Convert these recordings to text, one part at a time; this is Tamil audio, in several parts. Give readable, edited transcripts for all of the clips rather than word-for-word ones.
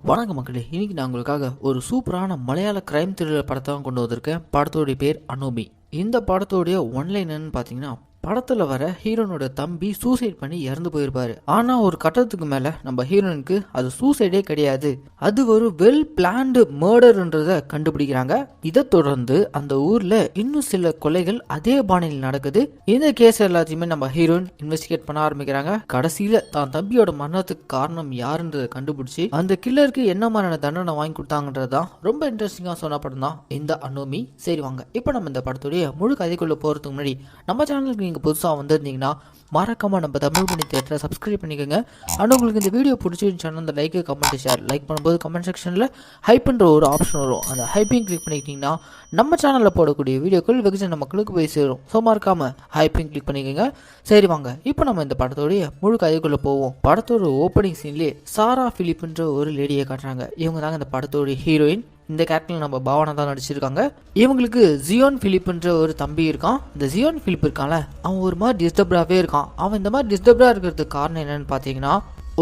வணக்கம் மக்களே, இன்னைக்கு நான் உங்களுக்காக ஒரு சூப்பரான மலையாள கிரைம் த்ரில்லர் படத்தை கொண்டு வந்திருக்கேன். படத்தோடைய பேர் அனோமி. இந்த படத்தோடைய ஒன்லைன்னு பார்த்தீங்கன்னா, படத்துல வர ஹீரோனோட தம்பி சூசைட் பண்ணி இறந்து போயிருப்பாரு. ஆனா ஒரு கட்டத்துக்கு மேல நம்ம ஹீரோனுக்கு அது சூசைடே கிடையாது, அது ஒரு வெல் பிளான்டு மர்டர்ன்றத கண்டுபிடிக்கிறாங்க. இதை தொடர்ந்து அந்த ஊர்ல இன்னும் சில கொலைகள் அதே பாணியில் நடக்குது. இந்த கேஸ் எல்லாத்தையுமே நம்ம ஹீரோயின் இன்வெஸ்டிகேட் பண்ண ஆரம்பிக்கிறாங்க. கடைசியில தான் தம்பியோட மரணத்துக்கு காரணம் யாருன்றதை கண்டுபிடிச்சு அந்த கில்லருக்கு என்ன மாதிரியான தண்டனை வாங்கி கொடுத்தாங்கன்றதுதான் ரொம்ப இன்ட்ரெஸ்டிங்கா சொன்ன படம் தான் இந்த அனோமி. சரி வாங்க, இப்ப நம்ம இந்த படத்துடைய முழு கதைக்குள்ள போறதுக்கு முன்னாடி நம்ம சேனலுக்கு நீங்கள் புதுசாக வந்திருந்தீங்கன்னா மறக்காமல் நம்ம தமிழ் மணி தியேட்டரை சப்ஸ்கிரைப் பண்ணிக்கோங்க. ஆனால் உங்களுக்கு இந்த வீடியோ பிடிச்சிருந்துச்சுன்னா அந்த லைக்கு கமெண்ட் ஷேர் லைக் பண்ணும்போது கமெண்ட் செக்ஷனில் ஹைப்ன்ற ஒரு ஆப்ஷன் வரும். அந்த ஹைப்பிங் கிளிக் பண்ணிக்கிட்டிங்கன்னா நம்ம சேனலில் போடக்கூடிய வீடியோக்கள் வெகுஜன மக்களுக்கு போய் சேரும். ஸோ மறக்காமல் ஹைப்பிங் கிளிக் பண்ணிக்கோங்க. சரி வாங்க, இப்போ நம்ம இந்த படத்தோடைய முழு கதைக்குள்ளே போவோம். படத்தோட ஓப்பனிங் சீன்லேயே சாரா பிலிப்ன்ற ஒரு லேடியை காட்டுறாங்க. இவங்க தாங்க இந்த படத்தோடைய ஹீரோயின். இந்த கேரக்டரில் நம்ம பாவனா தான் நடிச்சிருக்காங்க. இவங்களுக்கு ஜியோன் பிலிப்ன்ற ஒரு தம்பி இருக்கான். இந்த ஜியோன் பிலிப் இருக்கான்ல, அவன் ஒரு மாதிரி டிஸ்டர்ப்டாகவே இருக்கான். அவன் இந்த மாதிரி டிஸ்டர்ப்டாக இருக்கிறதுக்கு காரணம் என்னன்னு பார்த்தீங்கன்னா,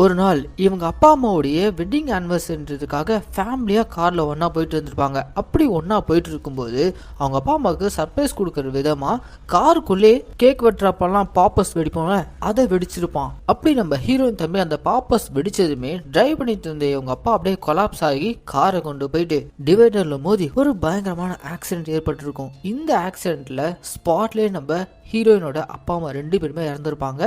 ஒரு நாள் இவங்க அப்பா அம்மாவுடைய வெட்டிங் ஆனிவர்சரின்றதுக்காக ஃபேமிலியாக காரில் ஒன்றா போயிட்டு இருந்திருப்பாங்க. அப்படி ஒன்றா போயிட்டு இருக்கும்போது அவங்க அப்பா அம்மாவுக்கு சர்ப்ரைஸ் கொடுக்குற விதமாக காருக்குள்ளே கேக் வெட்டுறப்பெல்லாம் பாப்பஸ் வெடிப்போம்ல, அதை வெடிச்சிருப்பான். அப்படி நம்ம ஹீரோயின் தம்பி அந்த பாப்பஸ் வெடிச்சதுமே டிரைவ் பண்ணிட்டு இருந்த இவங்க அப்பா அப்படியே கொலாப்ஸ் ஆகி காரை கொண்டு போயிட்டு டிவைடரில் மோதி ஒரு பயங்கரமான ஆக்சிடென்ட் ஏற்பட்டிருக்கும். இந்த ஆக்சிடென்ட்ல ஸ்பாட்லேயே நம்ம ஹீரோயினோட அப்பா அம்மா 2 பேருமே இறந்துருப்பாங்க.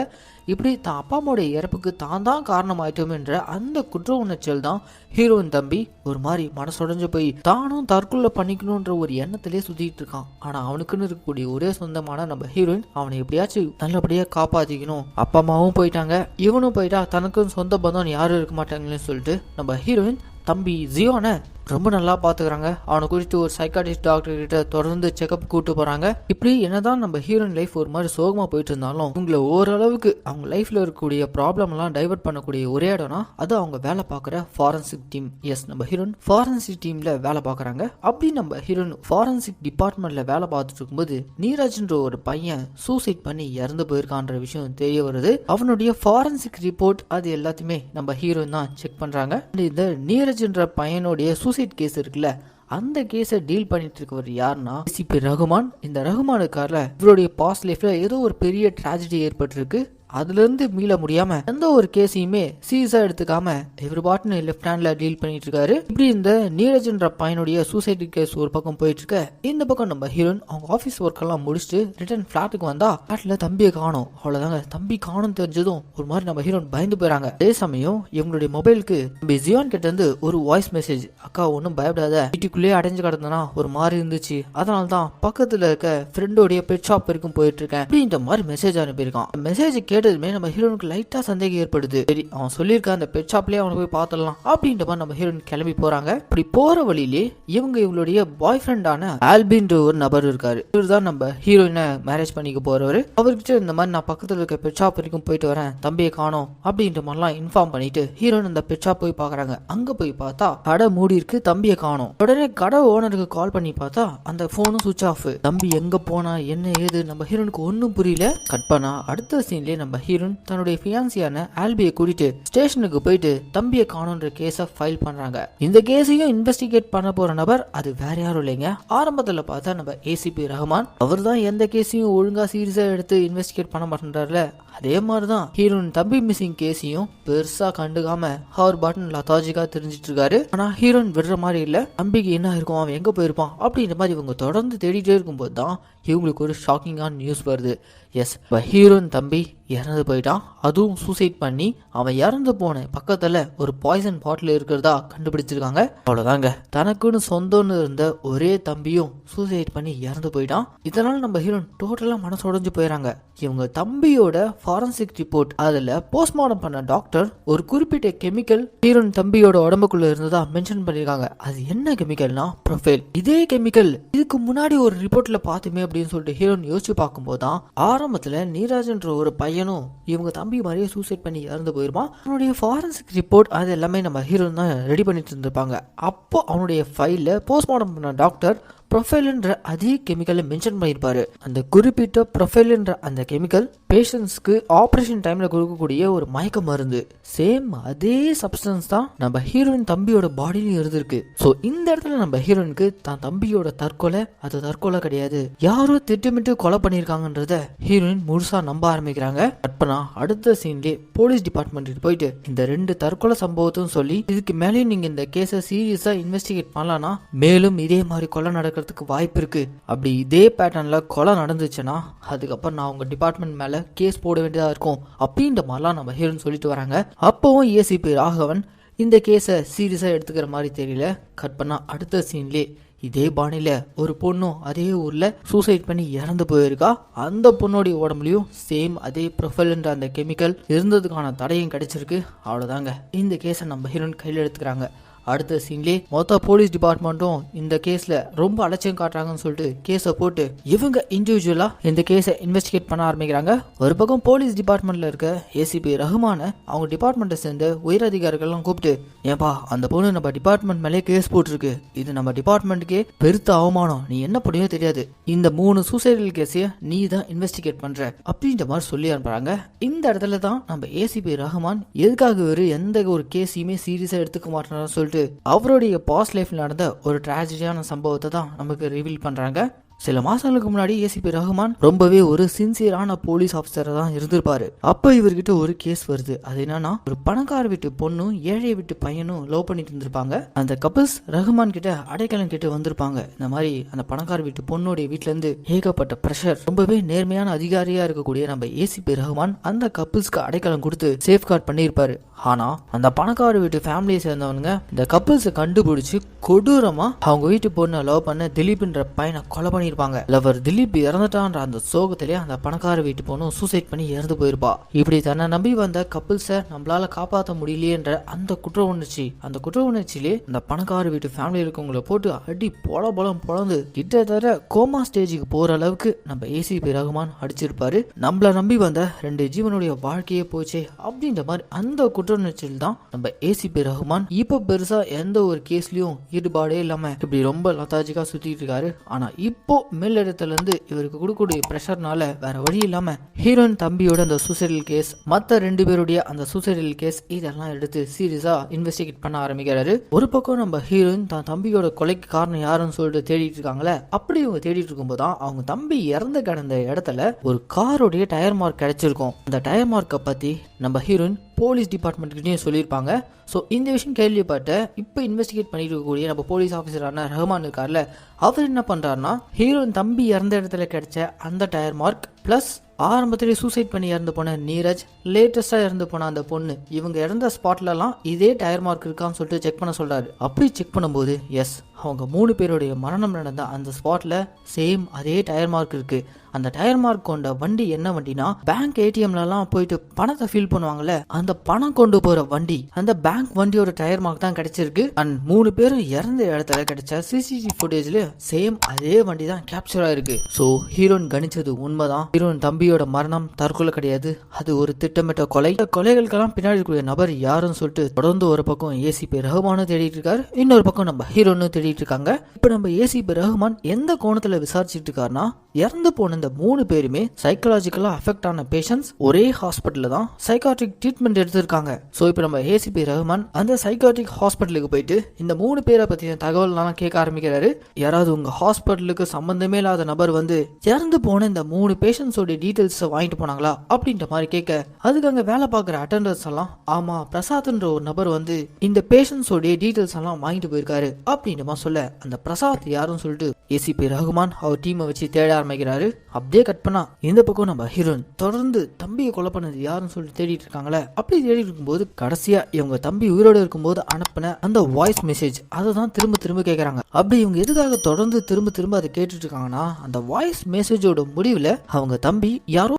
இப்படி தான் அப்பா அம்மாவோட இறப்புக்கு தான் காரணமாயிட்டோம் என்ற அந்த குற்ற உணர்ச்சியில் தான் ஹீரோயின் தம்பி ஒரு மாதிரி மனசுடைஞ்சு போய் தானும் தற்கொலை பண்ணிக்கணுன்ற ஒரு எண்ணத்திலே சுத்திட்டு இருக்கான். ஆனா அவனுக்குன்னு இருக்கக்கூடிய ஒரே சொந்தமான நம்ம ஹீரோயின் அவனை எப்படியாச்சும் நல்லபடியா காப்பாத்திக்கணும். அப்பா அம்மாவும் போயிட்டாங்க, இவனும் போயிட்டா தனக்கும் சொந்த பந்தம் யாரும் இருக்க மாட்டாங்களேன்னு சொல்லிட்டு நம்ம ஹீரோயின் தம்பி ஜியோனை ரொம்ப நல்லா பாத்துக்கிறாங்க. அவனை குறித்து ஒரு சைக்காட்ரிஸ்ட் டாக்டர் கிட்ட தொடர்ந்து செக்அப் கூட்டு போறாங்க. இப்படி என்னதான் நம்ம ஹீரோயின் லைஃப் ஒரு மாதிரி சோகமா போயிட்டு இருந்தாலும் உங்களை ஓரளவுக்கு அவங்க லைஃப்ல இருக்கக்கூடிய ப்ராப்ளம் எல்லாம் டைவர்ட் பண்ணக்கூடிய ஒரே இடம்னா அது அவங்க வேலை பார்க்குற ஃபாரன்சிக் டீம். எஸ், நம்ம ஹீரோயின் ஃபாரன்சிக் டீம்ல வேலை பார்க்குறாங்க. அப்படி நம்ம ஹீரோயின் ஃபாரன்சிக் டிபார்ட்மெண்ட்ல வேலை பார்த்துட்டு இருக்கும்போது நீரஜ்ன்ற ஒரு பையன் சூசைட் பண்ணி இறந்து போயிருக்கான்ற விஷயம் தெரிய வருது. அவனுடைய ஃபாரன்சிக் ரிப்போர்ட் அது எல்லாத்தையுமே நம்ம ஹீரோயின் தான் செக் பண்றாங்க. இந்த நீரஜ்ன்ற பையனுடைய சூசைட் கேஸ் இருக்குல்ல, அந்த கேஸை டீல் பண்ணிட்டு இருக்கவர் யாருன்னா ஏசிபி ரகுமான். இந்த ரகுமானுக்கார இவருடைய பாஸ்ட் லைஃப்ல ஏதோ ஒரு பெரிய ட்ராஜடி ஏற்பட்டிருக்கு. அதுல இருந்து மீள முடியாம எந்த ஒரு கேஸையுமே சீரியஸா எடுத்துக்காம இவர் பாட்டுன்னு லெஃப்ட் ஹேண்ட்ல டீல் பண்ணிட்டு இருக்காரு. இப்படி இந்த நீரஜ்ன்ற பையனுடைய சூசைட் கேஸ் ஒரு பக்கம் போயிட்டு இருக்க, இந்த பக்கம் நம்ம ஹீரோயின் அவங்க ஆபீஸ் ஒர்க் எல்லாம் முடிச்சுட்டு ரிட்டர்ன் பிளாட்டுக்கு வந்தா பிளாட்ல தம்பியை காணும். அவ்வளவுதாங்க, தம்பி காணும் தெரிஞ்சதும் ஒரு மாதிரி நம்ம ஹீரோயின் பயந்து போயிறாங்க. அதே சமயம் இவங்களுடைய மொபைலுக்கு ஜியோன் கிட்ட இருந்து ஒரு வாய்ஸ் மெசேஜ், அக்கா ஒன்னும் பயப்படாத, வீட்டுக்குள்ளேயே அடைஞ்சு கிடந்தனா ஒரு மாதிரி இருந்துச்சு, அதனாலதான் பக்கத்துல இருக்க ஃப்ரெண்டோடைய பெட் ஷாப் வரைக்கும் போயிட்டு இருக்கேன் அப்படின்ற மாதிரி மெசேஜ் அனுப்பியிருக்கான். மெசேஜ் நம்ம ஹீரோனுக்கு லைட்டா சந்தேகம் ஏற்படுது. சரி, அவன் சொல்லியிருக்க அந்த பெட் ஷாப்லயே அவனை போய் பார்த்துடலாம் அப்படின்ற மாதிரி நம்ம ஹீரோயின் கிளம்பி போறாங்க. இப்படி போற வழியிலே இவங்களுடைய பாய் ஃப்ரெண்டான ஆல்பின்ற ஒரு நபர் இருக்காரு. இவர்தான் நம்ம ஹீரோயினை மேரேஜ் பண்ணிக்க போறவரு. அவர்கிட்ட இந்த மாதிரி நான் பக்கத்துல இருக்க பெட் ஷாப் வரைக்கும் போயிட்டு வரேன், தம்பியை காணோம் அப்படின்ற மாதிரிலாம் இன்ஃபார்ம் பண்ணிட்டு ஹீரோயின் அந்த பெட் ஷாப் போய் பாக்குறாங்க. அங்க போய் பார்த்தா கடை மூடி இருக்கு, தம்பியை காணோம். உடனே கடை ஓனருக்கு கால் பண்ணி பார்த்தா அந்த போனும் சுவிட்ச் ஆஃப். தம்பி எங்க போனா என்ன ஏது நம்ம ஹீரோனுக்கு ஒன்னும் புரியல. கட் பண்ணா அடுத்த சீன்லயே நம்ம ஹீரோயின் தன்னுடைய ஃபியான்சியான ஆல்பியை கூட்டிட்டு ஸ்டேஷனுக்கு போயிட்டு தம்பியை காணும்ன்ற கேஸை ஃபைல் பண்றாங்க. இந்த கேஸையும் இன்வெஸ்டிகேட் பண்ண போற நபர் அது வேற யாரும் இல்லைங்க. ஆரம்பத்துல பார்த்தா நம்ம ஏசிபி ரஹ்மான். அவர் தான் எந்த கேஸையும் ஒழுங்கா சீரியஸா எடுத்து இன்வெஸ்டிகேட் பண்ண மாட்டேன்றாருல, அதே மாதிரிதான் ஹீரோயின் தம்பி மிஸ்ஸிங் கேஸையும் பெருசா கண்டுக்காம ஹவர் பாட்டன் லதாஜிக்கா தெரிஞ்சிட்டு இருக்காரு. ஆனா ஹீரோயின் விடுற மாதிரி இல்ல. தம்பிக்கு என்ன இருக்கும், அவன் எங்க போயிருப்பான் அப்படின்ற மாதிரி இவங்க தொடர்ந்து தேடிட்டே இருக்கும்போது தான் இவங்களுக்கு ஒரு ஷாக்கிங்கான நியூஸ் வருது. எஸ், ஹீரோயின் தம்பி இறந்து போயிட்டான். அதுவும் சூசைட் பண்ணி அவன் இறந்து போன பக்கத்துல ஒரு பாய்சன் பாட்டில் இருக்கிறதா கண்டுபிடிச்சிருக்காங்க. அவ்வளவுதாங்க, தனக்குன்னு சொந்தம்னு இருந்த ஒரே தம்பியும் சூசைட் பண்ணி இறந்து போயிட்டான். இதனால நம்ம ஹீரோயின் டோட்டலா மனசு உடைஞ்சு போயிறாங்க. இவங்க தம்பியோட ஃபாரன்சிக் ரிப்போர்ட் அதுல போஸ்ட்மார்டம் பண்ண டாக்டர் ஒரு குறிப்பிட்ட கெமிக்கல் ஹீரோயின் தம்பியோட உடம்புக்குள்ள இருந்ததா மென்ஷன் பண்ணிருக்காங்க. அது என்ன கெமிக்கல்னா ப்ரொஃபைல். இதே கெமிக்கல் இதுக்கு முன்னாடி ஒரு ரிப்போர்ட்ல பார்த்துமே அப்படின்னு சொல்லிட்டு ஹீரோயின் யோசிச்சு பார்க்கும்போது தான் ஆரம்பத்துல நீராஜ்ன்ற ஒரு பையனும் இவங்க தம்பி மாதிரியே சூசைட் பண்ணி இறந்து போயிருப்பான். அவனுடைய ஃபாரன்சிக் ரிப்போர்ட் அது எல்லாமே நம்ம ஹீரோயின் தான் ரெடி பண்ணிட்டு இருந்திருப்பாங்க. அப்போ அவனுடைய ஃபைல்ல போஸ்ட்மார்டம் பண்ண டாக்டர் ப்ரொஃபைல்ன்ற அதே கெமிக்கலை மென்ஷன் பண்ணியிருப்பாரு. அந்த குறிப்பிட்ட ப்ரொஃபைல்ன்ற அந்த கெமிக்கல் பேஷண்ட்ஸ்க்கு ஆப்ரேஷன் டைம்ல கொடுக்கக்கூடிய ஒரு மயக்க மருந்து. சேம் அதே சப்ஸ்டன்ஸ் தான் நம்ம ஹீரோயின் தம்பியோட பாடியிலும் இருந்திருக்கு. ஸோ இந்த இடத்துல நம்ம ஹீரோயினுக்கு தான் தம்பியோட தற்கொலை அது தற்கொலை கிடையாது, யாரோ திட்டமிட்டு கொலை பண்ணியிருக்காங்கன்றத ஹீரோயின் முழுசா நம்ப ஆரம்பிக்கிறாங்க. கற்பனா அடுத்த சீன்லேயே போலீஸ் டிபார்ட்மெண்ட்டுக்கு போயிட்டு இந்த 2 தற்கொலை சம்பவத்தையும் சொல்லி இதுக்கு மேலேயும் நீங்க இந்த கேஸை சீரியஸா இன்வெஸ்டிகேட் பண்ணலாம்னா மேலும் இதே மாதிரி கொலை நடக்கிறதுக்கு வாய்ப்பு இருக்கு. அப்படி இதே பேட்டர்ன்ல கொலை நடந்துச்சுன்னா அதுக்கப்புறம் நான் உங்க டிபார்ட்மெண்ட் மேல கேஸ் போட வேண்டியதா இருக்கும் அப்படின்ற மாதிரிலாம் நம்ம ஹீரோயின் சொல்லிட்டு வராங்க. அப்பவும் ஏசிபி ராகவன் இந்த கேஸை சீரியஸா எடுத்துக்கிற மாதிரி தெரியல. கட் பண்ணா அடுத்த சீன்லேயே இதே பாணியில ஒரு பொண்ணும் அதே ஊர்ல சூசைட் பண்ணி இறந்து போயிருக்கா. அந்த பொண்ணோடைய உடம்புலயும் சேம் அதே ப்ரொஃபைல்ன்ற அந்த கெமிக்கல் இருந்ததுக்கான தடையும் கிடைச்சிருக்கு. அவ்வளவுதாங்க, இந்த கேஸை நம்ம ஹீரோயின் கையில் எடுத்துக்கிறாங்க. அடுத்த சீன்லேயே மொத்த போலீஸ் டிபார்ட்மெண்ட்டும் இந்த கேஸ்ல ரொம்ப அலட்சியம் காட்டுறாங்கன்னு சொல்லிட்டு கேஸை போட்டு இவங்க இண்டிவிஜுவலா இந்த கேஸை இன்வெஸ்டிகேட் பண்ண ஆரம்பிக்கிறாங்க. ஒரு பக்கம் போலீஸ் டிபார்ட்மெண்ட்ல இருக்க ஏசிபி ரஹ்மான அவங்க டிபார்ட்மெண்ட்டை சேர்ந்த உயர் அதிகாரிகள்லாம் கூப்பிட்டு, ஏன்பா அந்த பொண்ணு நம்ம டிபார்ட்மெண்ட் மேலே கேஸ் போட்டிருக்கு, இது நம்ம டிபார்ட்மெண்ட்டுக்கே பெருத்த அவமானம், நீ என்ன பண்ணியோ தெரியாது, இந்த 3 சூசைடல் கேஸைய நீ தான் இன்வெஸ்டிகேட் பண்ற அப்படின்ற மாதிரி சொல்லி அனுப்புறாங்க. இந்த இடத்துல தான் நம்ம ஏசிபி ரஹ்மான் எதுக்காக எந்த ஒரு கேஸையுமே சீரியஸா எடுத்துக்க மாட்டேன்னு சொல்லிட்டு அவருடைய பாஸ்ட் லைஃப்ல நடந்த ஒரு டிராஜடியான சம்பவத்தை தான் நமக்கு ரிவீல் பண்றாங்க. சில மாசங்களுக்கு முன்னாடி ஏசிபி ரஹ்மான் ரொம்பவே ஒரு சின்சியரான போலீஸ் ஆஃபீஸரா தான் இருந்திருப்பாரு. அப்ப இவர்கிட்ட ஒரு கேஸ் வருது. அது என்னன்னா, ஒரு பணக்கார வீட்டு பொண்ணும் ஏழை வீட்டு பையனும் லவ் பண்ணிட்டு இருந்திருப்பாங்க. அந்த கப்பிள்ஸ் ரஹ்மான் கிட்ட அடைக்கலம் கேட்டு வந்திருப்பாங்க. இந்த மாதிரி அந்த பணக்கார வீட்டு பொண்ணுடைய வீட்டுல இருந்து ஏகப்பட்ட பிரஷர், ரொம்பவே நேர்மையான அதிகாரியா இருக்கக்கூடிய நம்ம ஏசிபி ரஹ்மான் அந்த கப்பிள்ஸ்க்கு அடைக்கலம் கொடுத்து சேஃப் கார்ட் பண்ணியிருப்பாரு. ஆனா அந்த பணக்கார வீட்டு ஃபேமிலியை சேர்ந்தவனுங்க இந்த கப்பிள்ஸை கண்டுபிடிச்சு கொடூரமா அவங்க வீட்டு பொண்ணை லவ் பண்ண திலீப்ன்ற பையனை கொலை பண்ணிருப்பாங்க. லவர் திலீப் இறந்துட்டான்ற அந்த சோகத்திலே அந்த பணக்கார வீட்டு பொண்ணும் சூசைட் பண்ணி இறந்து போயிருப்பா. இப்படி தன்னை நம்பி வந்த கப்பிள்ஸை நம்மளால காப்பாற்ற முடியலையேன்ற அந்த குற்ற உணர்ச்சியிலே அந்த பணக்கார வீட்டு ஃபேமிலி இருக்கவங்களை போட்டு அடி பொழந்து கிட்டத்தட்ட கோமா ஸ்டேஜுக்கு போற அளவுக்கு நம்ம ஏசிபி ரஹ்மான் அடிச்சிருப்பாரு. நம்மள நம்பி வந்த 2 ஜீவனுடைய வாழ்க்கையே போச்சே அப்படின்ற மாதிரி அந்த குற்றவுணர்ச்சியில் தான் நம்ம ஏசிபி ரஹ்மான் இப்ப பெருசா எந்த ஒரு கேஸ்லயும் ஈடுபாடே இல்லாம இப்படி ரொம்ப லத்தாஜிக்கா சுத்திட்டு இருக்காரு. ஆனா இப்போ மேலிடத்துல இருந்து இவருக்கு கொடுக்கக்கூடிய பிரஷர்னால வேற வழி இல்லாம ஹீரோயின் தம்பியோட அந்த சூசைடல் கேஸ், மத்த 2 பேருடைய அந்த சூசைடல் கேஸ் இதெல்லாம் எடுத்து சீரியஸா இன்வெஸ்டிகேட் பண்ண ஆரம்பிக்கிறாரு. ஒரு பக்கம் நம்ம ஹீரோயின் தான் தம்பியோட கொலைக்கு காரணம் யாருன்னு சொல்லிட்டு தேடிட்டு இருக்காங்களே. அப்படி இவங்க தேடிட்டு இருக்கும்போது தான் அவங்க தம்பி இறந்து கிடந்த இடத்துல ஒரு காரோடைய டயர் மார்க் கிடைச்சிருக்கும். அந்த டயர் மார்க்கை பத்தி நம்ம ஹீரோயின் போலீஸ் டிபார்ட்மெண்ட்கிட்டையும் சொல்லியிருப்பாங்க. ஸோ இந்த விஷயம் கேள்விப்பட்ட இப்போ இன்வெஸ்டிகேட் பண்ணிட்டு இருக்கக்கூடிய நம்ம போலீஸ் ஆஃபீஸரான ரஹ்மான் இருக்கார்ல, அவர் என்ன பண்றாருன்னா ஹீரோயின் தம்பி இறந்த இடத்துல கிடைச்ச அந்த டயர் மார்க் பிளஸ் ஆரம்பத்திலே சூசைட் பண்ணி இறந்து போன நீரஜ், லேட்டஸ்டா இறந்து போன அந்த பொண்ணு, இவங்க இறந்த ஸ்பாட்லலாம் இதே டயர் மார்க் இருக்கான்னு சொல்லிட்டு செக் பண்ண சொல்றாரு. அப்படி செக் பண்ணும்போது எஸ், அவங்க 3 பேருடைய மரணம் நடந்த அந்த ஸ்பாட்ல சேம் அதே டயர் மார்க் இருக்கு. அந்த டயர் மார்க் கொண்ட வண்டி என்ன வண்டினா, பேங்க் ஏடிஎம்லாம் போயிட்டு பணத்தை ஃபில் பண்ணுவாங்கல்ல, அந்த பணம் கொண்டு போற வண்டி, அந்த பேங்க் வண்டியோட டயர் மார்க் தான் கிடைச்சிருக்கு. அண்ட் 3 பேரும் இறந்த இடத்துல கிடைச்ச சிசிடிவி ஃபுட்டேஜ்ல சேம் அதே வண்டி தான் கேப்சர் ஆயிருக்கு. ஸோ ஹீரோயின் கணிச்சது உண்மைதான். ஹீரோயின் தம்பியோட மரணம் தற்கொலை கிடையாது, அது ஒரு திட்டமிட்ட கொலை. கொலைகளுக்கெல்லாம் பின்னாடி இருக்கக்கூடிய நபர் யாருன்னு சொல்லிட்டு தொடர்ந்து ஒரு பக்கம் ஏசிபி ரஹ்மானும் தேடிட்டு இருக்காரு, இன்னொரு பக்கம் நம்ம ஹீரோனும் தேடிட்டு இருக்காங்க. இப்ப நம்ம ஏசிபி ரஹ்மான் எந்த கோணத்துல விசாரிச்சுட்டு இருக்காருன்னா, இறந்து போன இந்த 3 பேருமே சைக்காலஜிக்கலா அஃபெக்ட் ஆன பேஷண்ட்ஸ், ஒரே ஹாஸ்பிட்டல்ல தான் சைக்காட்ரிக் ட்ரீட்மெண்ட் எடுத்திருக்காங்க. சோ இப்போ நம்ம ஏசிபி ரஹ்மான் அந்த சைக்காட்ரிக் ஹாஸ்பிட்டலுக்கு போயிட்டு இந்த 3 பேரை பத்தின தகவல்லாம் கேட்க ஆரம்பிக்கிறாரு. யாராவது உங்க ஹாஸ்பிட்டலுக்கு சம்பந்தமே இல்லாத நபர் வந்து இறந்து போன இந்த 3 பேஷண்ட்ஸோட டீடைல்ஸ் வாங்கிட்டு போனாங்களா அப்படின்ற மாதிரி கேட்க, அதுக்கு அங்க வேலை பார்க்குற அட்டெண்டர்ஸ் எல்லாம் ஆமா பிரசாத்ன்ற ஒரு நபர் வந்து இந்த பேஷண்ட்ஸோட டீடைல்ஸ் எல்லாம் வாங்கிட்டு போயிருக்காரு அப்படின்ற மாதிரி சொல்ல, அந்த பிரசாத் யாருன்னு சொல்லிட்டு ஏசிபி ரஹ்மான் அவர் டீமை வச்சு தேட ஆரம்பிக்கிறாரு. அப்படியே கட் பண்ணா இந்த பக்கம் நம்ம ஹீரோயின் தொடர்ந்து தம்பியை கொலை பண்ணது யாருன்னு சொல்லிட்டு தேடிட்டு இருக்காங்களே. அப்படி தேடிட்டு இருக்கும்போது கடைசியா இவங்க தம்பி உயிரோடு இருக்கும்போது அனுப்பின அந்த வாய்ஸ் மெசேஜ் அதை தான் திரும்ப கேட்கறாங்க. அப்படி இவங்க எதுக்காக தொடர்ந்து திரும்ப அதை கேட்டுட்டு இருக்காங்கன்னா, அந்த வாய்ஸ் மெசேஜோட முடிவுல அவங்க தம்பி யாரோ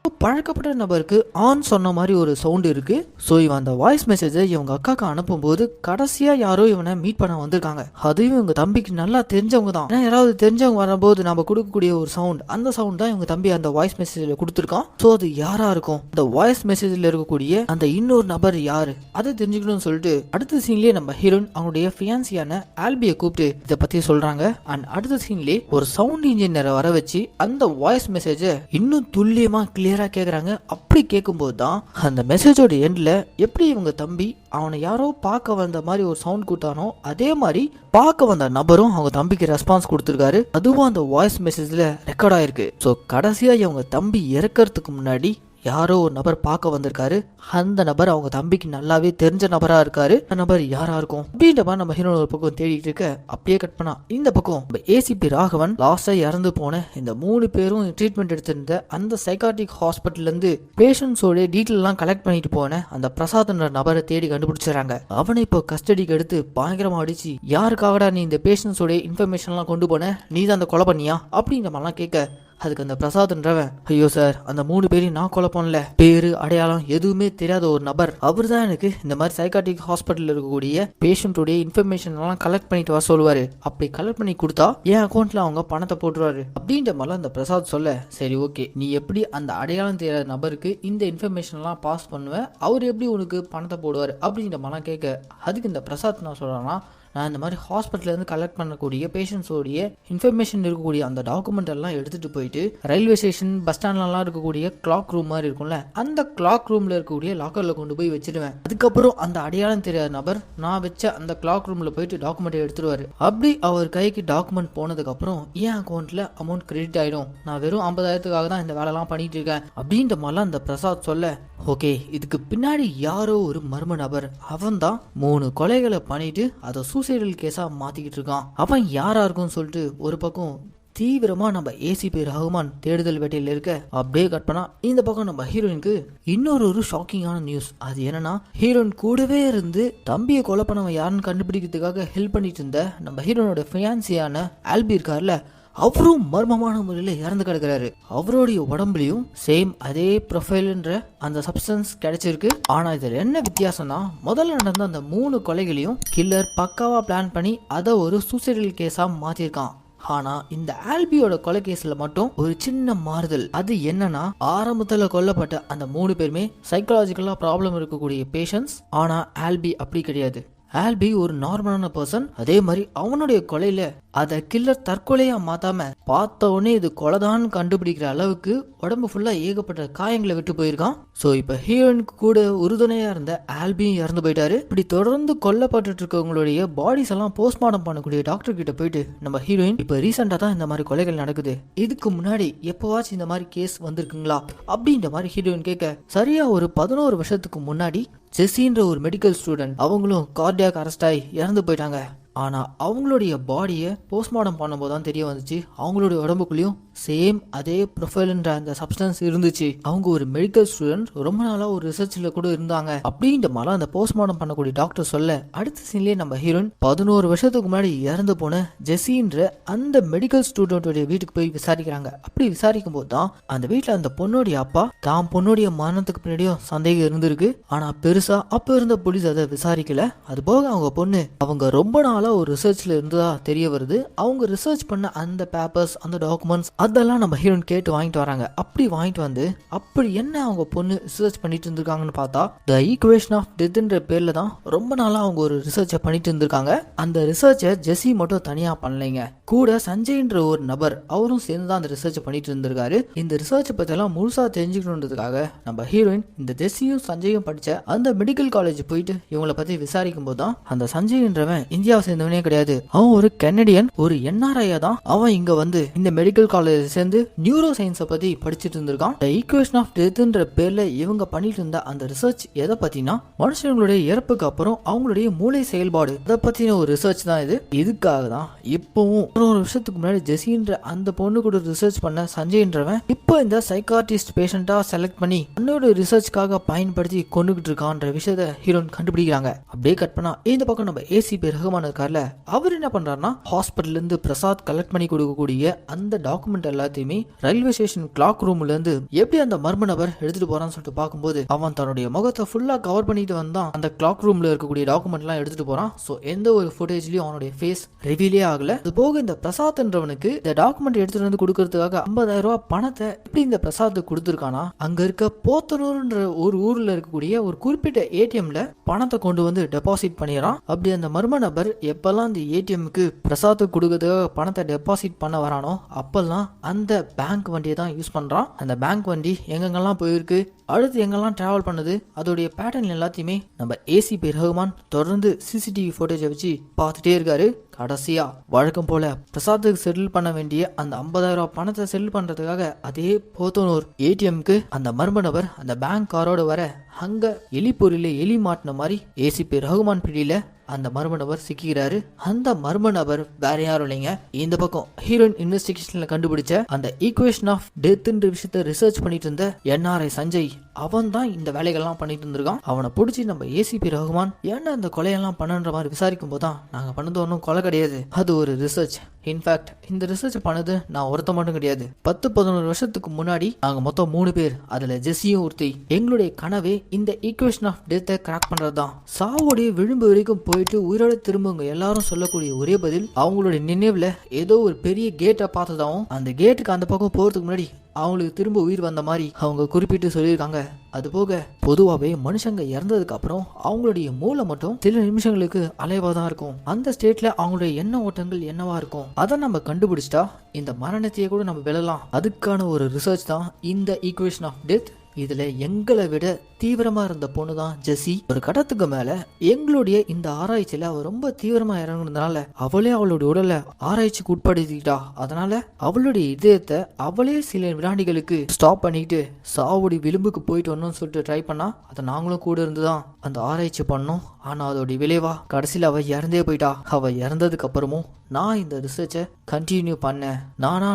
பழக்கப்பட்ட நபருக்கு ஆன் சொன்ன மாதிரி ஒரு சவுண்ட் இருக்கு. ஸோ இவன் அந்த வாய்ஸ் மெசேஜை இவங்க அக்காக்கு அனுப்பும்போது கடைசியா யாரோ இவனை மீட் பண்ண வந்திருக்காங்க. அதுவும் இவங்க தம்பிக்கு நல்லா தெரிஞ்சவங்க தான். ஏன்னா யாராவது தெரிஞ்சவங்க வரும்போது நம்ம கொடுக்கக்கூடிய ஒரு சவுண்ட், அந்த சவுண்ட் தான் இவங்க தம்பி அந்த வாய்ஸ் மெசேஜ்ல கொடுத்துருக்கான். ஸோ அது யாரா இருக்கும், அந்த வாய்ஸ் மெசேஜ்ல இருக்கக்கூடிய அந்த இன்னொரு நபர் யாரு, அதை தெரிஞ்சுக்கணும்னு சொல்லிட்டு அடுத்த சீன்லயே நம்ம ஹீரோயின் அவங்களுடைய ஃபியான்சியான ஆல்பியை கூப்பிட்டு இதை பத்தி சொல்றாங்க. அண்ட் அடுத்த சீன்லயே ஒரு சவுண்ட் இன்ஜினியரை வர வச்சு அந்த வாய்ஸ் மெசேஜை இன்னும் துல்லியமா கிளியரா கேக்குறாங்க. அப்படி கேட்கும்போது தான் அந்த மெசேஜோட எண்ட்ல எப்படி இவங்க தம்பி அவனை யாரோ பார்க்க வந்த மாதிரி ஒரு சவுண்ட் கொடுத்தானோ அதே மாதிரி பார்க்க வந்த நபரும் அவங்க தம்பிக்கு ரெஸ்பான்ஸ் கொடுத்துருக்காரு. அதுவும் அந்த வாய்ஸ் மெசேஜ்ல ரெக்கார்ட் ஆயிருக்கு. ஸோ கடைசியா இவங்க தம்பி இறக்கிறதுக்கு முன்னாடி யாரோ ஒரு நபர் பார்க்க வந்திருக்காரு. அந்த நபர் அவங்க தம்பிக்கு நல்லாவே தெரிஞ்ச நபரா இருக்காரு. அந்த நபர் யாரா இருக்கும் அப்படின்ற மாதிரி நம்ம ஹீரோ ஒரு பக்கம் தேடிட்டு இருக்க. அப்படியே கட் பண்ணா இந்த பக்கம் ஏசிபி ராகவன் லாஸ்டா இறந்து போன இந்த 3 பேரும் ட்ரீட்மெண்ட் எடுத்திருந்த அந்த சைக்காட்ரிக் ஹாஸ்பிட்டல்ல இருந்து பேஷண்ட்ஸோட டீட்டெயில் எல்லாம் கலெக்ட் பண்ணிட்டு போன அந்த பிரசாத்ன்ற நபரை தேடி கண்டுபிடிச்சாங்க. அவனை இப்போ கஸ்டடிக்கு எடுத்து பயங்கரமா அடிச்சு, யாருக்காகடா நீ இந்த பேஷண்ட்ஸோட இன்ஃபர்மேஷன் எல்லாம் கொண்டு போன, நீ தான் அந்த கொலை பண்ணியா அப்படின்ற மாதிரிலாம் கேட்க, அதுக்கு அந்த பிரசாத்ன்றவன், ஐயோ சார், அந்த 3 பேரையும் நான் கொலை பண்ணல, பேரு அடையாளம் எதுவுமே தெரியாத ஒரு நபர், அவர் தான் எனக்கு இந்த மாதிரி சைக்காட்ரிக் ஹாஸ்பிட்டல் இருக்கக்கூடிய பேஷண்டோடைய இன்ஃபர்மேஷன் எல்லாம் கலெக்ட் பண்ணிட்டு வர சொல்லுவாரு. அப்படி கலெக்ட் பண்ணி கொடுத்தா என் அக்கௌண்ட்ல அவங்க பணத்தை போட்டுருவாரு அப்படின்ற மாதிரி அந்த பிரசாத் சொல்ல, சரி ஓகே, நீ எப்படி அந்த அடையாளம் தெரியாத நபருக்கு இந்த இன்ஃபர்மேஷன் எல்லாம் பாஸ் பண்ணுவ, அவர் எப்படி உனக்கு பணத்தை போடுவார் அப்படின்ற மாதிரிலாம் கேட்க, அதுக்கு இந்த பிரசாத் நான் சொல்றேன்னா, நான் இந்த மாதிரி ஹாஸ்பிட்டல்லேருந்து கலெக்ட் பண்ணக்கூடிய பேஷண்ட்ஸோடைய இன்ஃபர்மேஷன் இருக்கக்கூடிய அந்த டாக்குமெண்ட் எல்லாம் எடுத்துகிட்டு போயிட்டு ரயில்வே ஸ்டேஷன் பஸ் ஸ்டாண்ட்லாம் இருக்கக்கூடிய கிளாக் ரூம் மாதிரி இருக்கும்ல, அந்த கிளாக் ரூமில் இருக்கக்கூடிய லாக்கரில் கொண்டு போய் வச்சிடுவேன். அதுக்கப்புறம் அந்த அடையாளம் தெரியாத நபர் நான் வச்ச அந்த கிளாக் ரூமில் போயிட்டு டாக்குமெண்ட் எடுத்துருவாரு. அப்படி அவர் கைக்கு டாக்குமெண்ட் போனதுக்கப்புறம் என் அக்கௌண்ட்டில் அமௌண்ட் கிரெடிட் ஆகிடும். நான் வெறும் 50,000க்காக தான் இந்த வேலைலாம் பண்ணிட்டு இருக்கேன் அப்படின்ற மாதிரிலாம் அந்த பிரசாத் சொல்ல, ஓகே, இதுக்கு பின்னாடி யாரோ ஒரு மர்ம நபர், அவன் தான் 3 கொலைகளை பண்ணிட்டு அதை சூசைடல் கேஸா மாத்திக்கிட்டு இருக்கான். அவன் யாரா இருக்கும்னு சொல்லிட்டு ஒரு பக்கம் தீவிரமா நம்ம ஏசிபி ரஹ்மான் தேடுதல் வேட்டையில் இருக்க. அப்படியே கட் பண்ணா இந்த பக்கம் நம்ம ஹீரோயினுக்கு இன்னொரு ஷாக்கிங்கான நியூஸ். அது என்னன்னா, ஹீரோயின் கூடவே இருந்து தம்பியை கொலை பண்ணவன் யாருன்னு கண்டுபிடிக்கிறதுக்காக ஹெல்ப் பண்ணிட்டு இருந்த நம்ம ஹீரோனோட ஃபியான்சியான ஆல்பி இருக்கார்ல, அவரும் மர்மமான முறையில் இறந்து கிடக்கிறாரு. அவருடைய உடம்புலையும் சேம் அதே ப்ரொஃபைல்ன்ற அந்த சப்ஸ்டன்ஸ் கிடைச்சிருக்கு. ஆனா இதுல என்ன வித்தியாசம்னா, முதல்ல நடந்த அந்த 3 கொலைகளையும் கில்லர் பக்காவா பிளான் பண்ணி அதை ஒரு சூசைடல் கேஸா மாத்திருக்கான். ஆனா இந்த ஆல்பியோட கொலை கேஸ்ல மட்டும் ஒரு சின்ன மாறுதல். அது என்னன்னா, ஆரம்பத்துல கொல்லப்பட்ட அந்த 3 பேருமே சைக்காலஜிக்கலா ப்ராப்ளம் இருக்கக்கூடிய பேஷண்ட்ஸ். ஆனா ஆல்பி அப்படி கிடையாது. ஆல்பி ஒரு நார்மலான பர்சன். அதே மாதிரி அவனுடைய கொலையில அதை கில்லர் தற்கொலையா மாத்தாம பார்த்த உடனே இது கொலைதான் கண்டுபிடிக்கிற அளவுக்கு உடம்பு ஃபுல்லா ஏகப்பட்ட காயங்களை விட்டு போயிருக்கான். சோ இப்ப ஹீரோயினுக்கு கூட உறுதுணையா இருந்த ஆல்பியும் இறந்து போயிட்டாரு. இப்படி தொடர்ந்து கொல்லப்பட்டு இருக்கவங்களுடைய பாடிஸ் எல்லாம் போஸ்ட்மார்ட்டம் பண்ணக்கூடிய டாக்டர் கிட்ட போயிட்டு நம்ம ஹீரோயின், இப்ப ரீசெண்டா தான் இந்த மாதிரி கொலைகள் நடக்குது, இதுக்கு முன்னாடி எப்பவாச்சும் இந்த மாதிரி கேஸ் வந்திருக்குங்களா அப்படின்ற மாதிரி ஹீரோயின் கேட்க, சரியா ஒரு 11 வருஷத்துக்கு முன்னாடி ஜெஸின்ற ஒரு மெடிக்கல் ஸ்டூடெண்ட் அவங்களும் கார்டியாக் அரெஸ்ட் ஆகி இறந்து போயிட்டாங்க. ஆனா அவங்களுடைய பாடியை போஸ்ட்மார்ட்டம் பண்ணும்போது தான் தெரிய வந்துச்சு, அவங்களுடைய உடம்புக்குள்ளேயும் சேம் அதே ப்ரொஃபைல்ன்ற அந்த சப்ஸ்டன்ஸ் இருந்துச்சு. அவங்க ஒரு மெடிக்கல் ஸ்டூடெண்ட், ரொம்ப நாளா ஒரு ரிசர்ச்ல கூட இருந்தாங்க அப்படின்ற மாதிரி அந்த போஸ்ட்மார்ட்டம் பண்ணக்கூடிய டாக்டர் சொல்ல, அடுத்த சீன்லயே நம்ம ஹீரோயின் 11 வருஷத்துக்கு முன்னாடி இறந்து போன ஜெஸின்ற அந்த மெடிக்கல் ஸ்டூடெண்டோட வீட்டுக்கு போய் விசாரிக்கிறாங்க. அப்படி விசாரிக்கும் போது தான் அந்த வீட்டுல அந்த பொண்ணுடைய அப்பா தான் பொண்ணுடைய மரணத்துக்கு பின்னாடியும் சந்தேகம் இருந்திருக்கு. ஆனா பெருசா அப்ப இருந்த போலீஸ் அதை விசாரிக்கல. அது போக அவங்க பொண்ணு அவங்க ரொம்ப நாளா ஒரு ரிசர்ச்ல இருந்ததா தெரிய வருது. அவங்க ரிசர்ச் பண்ண அந்த பேப்பர்ஸ், அந்த டாக்குமெண்ட்ஸ் அதெல்லாம் நம்ம ஹீரோயின் கேட்டு வாங்கிட்டு வராங்க. அப்படி வாங்கிட்டு வந்து அப்படி என்ன அவங்க பொண்ணு ரிசர்ச் பண்ணிட்டு இருந்திருக்காங்கன்னு பார்த்தா, த ஈக்குவேஷன் ஆஃப் டெத்ன்ற பேர்ல தான் ரொம்ப நாளா அவங்க ஒரு ரிசர்ச்சை பண்ணிட்டு இருந்திருக்காங்க. அந்த ரிசர்ச்சை ஜெஸி மட்டும் தனியா பண்ணலைங்க, கூட சஞ்சய்ன்ற ஒரு நபர் அவரும் சேர்ந்து தான் அந்த ரிசர்ச் பண்ணிட்டு இருந்திருக்காரு. இந்த ரிசர்ச் பத்தி எல்லாம் முழுசா தெரிஞ்சுக்கணுன்றதுக்காக நம்ம ஹீரோயின் இந்த ஜெஸியும் சஞ்சயும் படிச்ச அந்த மெடிக்கல் காலேஜ் போயிட்டு இவங்களை பத்தி விசாரிக்கும் போது தான் அந்த சஞ்சய்ன்றவன் இந்தியாவை சேர்ந்தவனே கிடையாது, அவன் ஒரு கெனடியன், ஒரு NRI தான். அவன் இங்க வந்து இந்த மெடிக்கல் காலேஜ் சேர்ந்து நியூரோ சயின்ஸை பத்தி படிச்சுட்டு இருந்திருக்கான். த ஈக்குவேஷன் ஆஃப் டெத்ன்ற பேர்ல இவங்க பண்ணிட்டு இருந்த அந்த ரிசர்ச் எதை பத்தினா, மனுஷங்களுடைய இறப்புக்கு அப்புறம் அவங்களுடைய மூளை செயல்பாடு அதை பத்தின ஒரு ரிசர்ச் தான் இது. இதுக்காக தான் இப்பவும் 11 வருஷத்துக்கு முன்னாடி ஜெஸின்ற அந்த பொண்ணு கூட ரிசர்ச் பண்ண சஞ்சய்ன்றவன் இப்போ இந்த சைக்காட்ரிஸ்ட் பேஷண்டா செலக்ட் பண்ணி தன்னோட ரிசர்ச்காக பயன்படுத்தி கொண்டுகிட்டு இருக்கான்ற விஷயத்த ஹீரோயின் கண்டுபிடிக்கிறாங்க. அப்படியே கட் பண்ணா இந்த பக்கம் நம்ம ஏசிபி ரஹ்மான் இருக்கார்ல, அவர் என்ன பண்றாருன்னா ஹாஸ்பிட்டல்ல இருந்து பிரசாத் கலெக்ட் பண்ணி கொடுக்கக்கூடிய அந்த டாக்குமெண்ட் எல்லாத்தையுமே ரயில்வே ஸ்டேஷன் கிளாக் ரூம்ல இருந்து எப்படி அந்த மர்ம நபர் எடுத்துட்டு போறான்னு சொல்லிட்டு பார்க்கும்போது அவன் தன்னுடைய முகத்தை ஃபுல்லா கவர் பண்ணிட்டு வந்தான் அந்த கிளாக் ரூம்ல இருக்கக்கூடிய டாக்குமெண்ட் எல்லாம் எடுத்துட்டு போறான். சோ எந்த ஒரு ஃபுட்டேஜ்லயும் அவனுடைய ஃபேஸ் ரிவீலே ஆகல. அது போக இந்த பிரசாத் என்றவனுக்கு இந்த டாக்குமெண்ட் எடுத்துட்டு வந்து கொடுக்கறதுக்காக 50,000 ரூபாய் பணத்தை எப்படி இந்த பிரசாத் கொடுத்துருக்கானா, அங்க இருக்க போத்தனூர்ன்ற ஒரு ஊர்ல இருக்கக்கூடிய ஒரு குறிப்பிட்ட ஏடிஎம்ல பணத்தை கொண்டு வந்து டெபாசிட் பண்ணிடுறான். அப்படி அந்த மர்ம நபர் எப்பெல்லாம் அந்த ஏடிஎம்க்கு பிரசாத் கொடுக்கறதுக்காக பணத்தை டெபாசிட் பண்ண வரானோ அப்பெல்லாம் அந்த பேங்க் வண்டியை தான் யூஸ் பண்றான். அந்த பேங்க் வண்டி எங்கெங்கெல்லாம் போயிருக்கு, அடுத்து எங்கெல்லாம் டிராவல் பண்ணுது, அதோடைய பேட்டர்ன் எல்லாத்தையுமே நம்ம ஏசிபி ரஹ்மான் தொடர்ந்து சிசிடிவி ஃபுட்டேஜை வச்சு பார்த்துட்டே இருக்காரு. கடைசியா வழக்கம் போல பிரசாத்துக்கு செட்டில் பண்ண வேண்டிய அந்த 50,000 ரூபாய் பணத்தை செட்டில் பண்றதுக்காக அதே போத்தனூர் ஏடிஎம்க்கு அந்த மர்ம நபர் அந்த பேங்க் காரோட வர அங்க எலிப்பொறியில எலி மாட்டின மாதிரி ஏசிபி ரஹ்மான் பிடியில அந்த மர்ம நபர் சிக்கிறாரு. அந்த மர்ம நபர் வேற யாரும் இல்லைங்க, இந்த பக்கம் ஹீரோயின் இன்வெஸ்டிகேஷன்ல கண்டுபிடிச்ச அந்த ஈக்குவேஷன் ஆஃப் டெத்ன்ற விஷயத்த ரிசர்ச் பண்ணிட்டு இருந்த NRI சஞ்சய். அவன் தான் இந்த வேலைகள்லாம் பண்ணிட்டு இருந்திருக்கான். அவனை பிடிச்சி நம்ம ஏசிபி ரஹ்மான் ஏன்னா இந்த கொலையெல்லாம் பண்ணுன்ற மாதிரி விசாரிக்கும் போதுதான் நாங்க பண்ணது ஒன்றும் கொலை கிடையாது, அது ஒரு ரிசர்ச். இன்ஃபேக்ட் இந்த ரிசர்ச் பண்ணது நான் ஒருத்த மட்டும் கிடையாது, 10-11 வருஷத்துக்கு முன்னாடி நாங்க மொத்தம் 3 பேர், அதுல ஜெஸ்ஸியும் ஒருத்தி. எங்களுடைய கனவே இந்த ஈக்குவேஷன் ஆஃப் டெத்தை கிராக் பண்றதுதான். சாவோடைய விளிம்பு வரைக்கும் போயிட்டு உயிரோட திரும்புங்க எல்லாரும் சொல்லக்கூடிய ஒரே பதில் அவங்களுடைய நினைவுல ஏதோ ஒரு பெரிய கேட்டை பார்த்ததாவும் அந்த கேட்டுக்கு அந்த பக்கம் போறதுக்கு முன்னாடி அவங்களுக்கு திரும்ப உயிர் வந்த மாதிரி அவங்க குறிப்பிட்டு சொல்லியிருக்காங்க. அது போக பொதுவாகவே மனுஷங்க இறந்ததுக்கு அப்புறம் அவங்களுடைய மூளை மட்டும் சில நிமிஷங்களுக்கு அலைவா தான் இருக்கும். அந்த ஸ்டேட்ல அவங்களுடைய எண்ண ஓட்டங்கள் என்னவா இருக்கும் அதை நம்ம கண்டுபிடிச்சிட்டா இந்த மரணத்தையே கூட நம்ம வெல்லலாம். அதுக்கான ஒரு ரிசர்ச் தான் இந்த ஈக்குவேஷன் ஆஃப் டெத். இதுல எங்களை விட தீவிரமா இருந்த பொண்ணு தான் ஜெஸ்ஸி. ஒரு கடத்துக்கு மேல எங்களுடைய இந்த ஆராய்ச்சியில அவ ரொம்ப தீவிரமா இறங்குனதுனால அவளே அவளுடைய உடலை ஆராய்ச்சிக்கு உட்படுத்திக்கிட்டா. அதனால அவளுடைய இதயத்தை அவளே சில வினாடிகளுக்கு ஸ்டாப் பண்ணிட்டு சாவுடி விளிம்புக்கு போயிட்டு வரணும்னு சொல்லிட்டு ட்ரை பண்ணா. அதை நாங்களும் கூட இருந்துதான் அந்த ஆராய்ச்சி பண்ணோம். ஆனா அதோடைய விளைவா கடைசியில் அவ இறந்தே போயிட்டா. அவ இறந்ததுக்கு அப்புறமும் நான் இந்த ரிசர்ச்சை கண்டினியூ பண்ணேன்.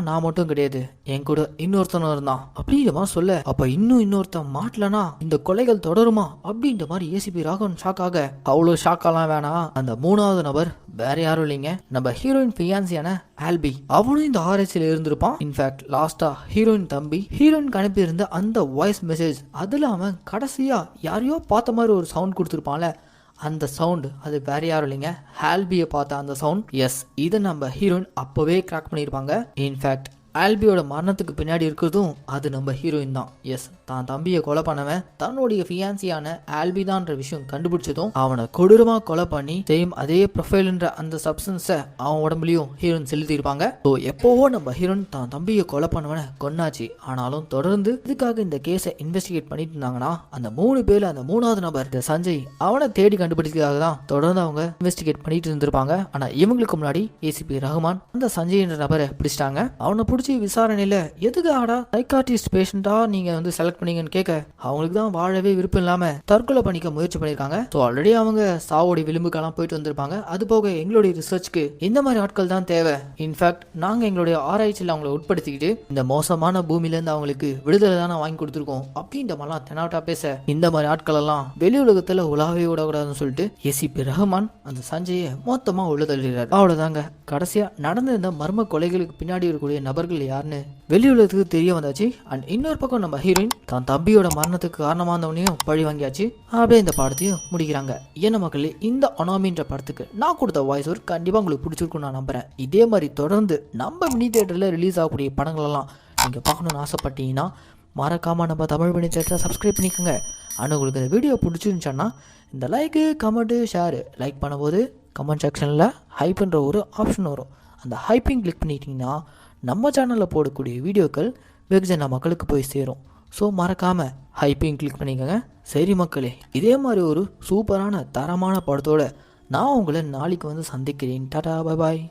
நான் மட்டும் கிடையாது, என் கூட இன்னொருத்தனும் இருந்தான் அப்படின்ற சொல்ல, அப்ப இன்னொருத்தன் மாட்டலனா இந்த கொலைகள் தொடருமா அப்படின்ற மாதிரி ஏசிபி ராகவன் ஷாக் ஆக, அவ்வளவு ஷாக்கெல்லாம் வேணாம், அந்த 3வது நபர் வேற யாரும் இல்லைங்க, நம்ம ஹீரோயின் ஃபியான்சியான ஆல்பி. அவனும் இந்த ஆராய்ச்சியில இருந்திருப்பான். இன்ஃபேக்ட் லாஸ்டா ஹீரோயின் தம்பி ஹீரோயினுக்கு அனுப்பி இருந்த அந்த வாய்ஸ் மெசேஜ் அதுல அவன் கடைசியா யாரையோ பார்த்த மாதிரி ஒரு சவுண்ட் கொடுத்துருப்பான்ல, அந்த சவுண்ட் அது வேற யாரும் இல்லைங்க, ஆல்பியை பார்த்த அந்த சவுண்ட். எஸ், இதை நம்ம ஹீரோயின் அப்பவே கிராக் பண்ணியிருப்பாங்க. இன்ஃபேக்ட் ஆல்பியோட மரணத்துக்கு பின்னாடி இருக்கிறதும் அது நம்ம ஹீரோயின் தான். எஸ், தான் தம்பியை கொலை பண்ணவன் தன்னுடைய ஃபியான்சியான ஆல்பி தான்ற விஷயம் கண்டுபிடிச்சதும் அவனை கொடூரமா கொலை பண்ணி சேம் அதே ப்ரொஃபைல்ன்ற அந்த சப்ஸ்டன்ஸை அவன் உடம்புலயும் ஹீரோயின் செலுத்திருப்பாங்க. ஸோ எப்போவோ நம்ம ஹீரோயின் தான் தம்பியை கொலை பண்ணவனை கொன்னாச்சு. ஆனாலும் தொடர்ந்து இதுக்காக இந்த கேஸை இன்வெஸ்டிகேட் பண்ணிட்டு இருந்தாங்கன்னா அந்த 3 பேர்ல அந்த 3வது நபர் இந்த சஞ்சய் அவனை தேடி கண்டுபிடிக்கிறதுக்காக தான் தொடர்ந்து அவங்க இன்வெஸ்டிகேட் பண்ணிட்டு இருந்திருப்பாங்க. ஆனா இவங்களுக்கு முன்னாடி ஏசிபி ரஹ்மான் அந்த சஞ்சய் என்ற நபரை பிடிச்சிட்டாங்க. அவனை பிடிச்சி விசாரணையில எதுக்காடா சைக்காட்ரிஸ்ட் பேஷண்டா நீங்க வந்து செலக்ட் பண்ணீங்கன்னு கேட்க, அவங்களுக்கு தான் வாழவே விருப்பம் இல்லாம தற்கொலை பண்ணிக்க முயற்சி பண்ணிருக்காங்க. ஸோ ஆல்ரெடி அவங்க சாவோட விளிம்புக்கெல்லாம் போயிட்டு வந்திருப்பாங்க. அது போக எங்களுடைய ரிசர்ச்க்கு இந்த மாதிரி ஆட்கள் தான் தேவை. இன்ஃபேக்ட் நாங்க எங்களுடைய ஆராய்ச்சியில் அவங்களை உட்படுத்திக்கிட்டு இந்த மோசமான பூமியில இருந்து அவங்களுக்கு விடுதலை தானே வாங்கி கொடுத்துருக்கோம் அப்படின்ற மாதிரிலாம் தெனாவட்டா பேச, இந்த மாதிரி ஆட்கள் எல்லாம் வெளி உலகத்துல உலாவே விடக்கூடாதுன்னு சொல்லிட்டு ஏசிபி ரஹ்மான் அந்த சஞ்சயை மொத்தமா உள்ள தள்ளிடுறாரு. அவ்வளவுதாங்க, கடைசியா நடந்த இந்த மர்ம கொலைகளுக்கு பின்னாடி இருக்கக்கூடிய நபர்கள் யாருன்னு வெளி உலகத்துக்கு தெரிய வந்தாச்சு. அண்ட் இன்னொரு பக்கம் நம்ம ஹீரோயின் தான் தம்பியோட மரணத்துக்கு காரணமா இருந்தவனையும் பழி வாங்கியாச்சு. அப்படியே இந்த படத்தையும் முடிக்கிறாங்க. என்ன மக்களே, இந்த அனாமின்ற படத்துக்கு நான் கொடுத்த வாய்ஸ் ஒரு கண்டிப்பா உங்களுக்கு பிடிச்சிருக்கும் நான் நம்புறேன். இதே மாதிரி தொடர்ந்து நம்ம மினி தியேட்டர்ல ரிலீஸ் ஆகக்கூடிய படங்கள் எல்லாம் நீங்க பார்க்கணும்னு ஆசைப்பட்டீங்கன்னா மறக்காம நம்ம தமிழ் மினி தியேட்டரை சப்ஸ்கிரைப் பண்ணிக்கோங்க. ஆனால் உங்களுக்கு இந்த வீடியோ பிடிச்சிருந்துச்சுன்னா இந்த லைக்கு கமெண்ட்டு ஷேரு லைக் பண்ணும்போது கமெண்ட் செக்ஷனில் ஹைப்புன்ற ஒரு ஆப்ஷன் வரும். அந்த ஹைப்பிங் கிளிக் பண்ணிட்டீங்கன்னா நம்ம சேனலில் போடக்கூடிய வீடியோக்கள் வெகுஜன மக்களுக்கு போய் சேரும். ஸோ மறக்காமல் ஹைப்பிங் கிளிக் பண்ணிக்கோங்க. சரி மக்களே, இதே மாதிரி ஒரு சூப்பரான தரமான படத்தோடு நான் உங்களை நாளைக்கு வந்து சந்திக்கிறேன். Tata, bye bye.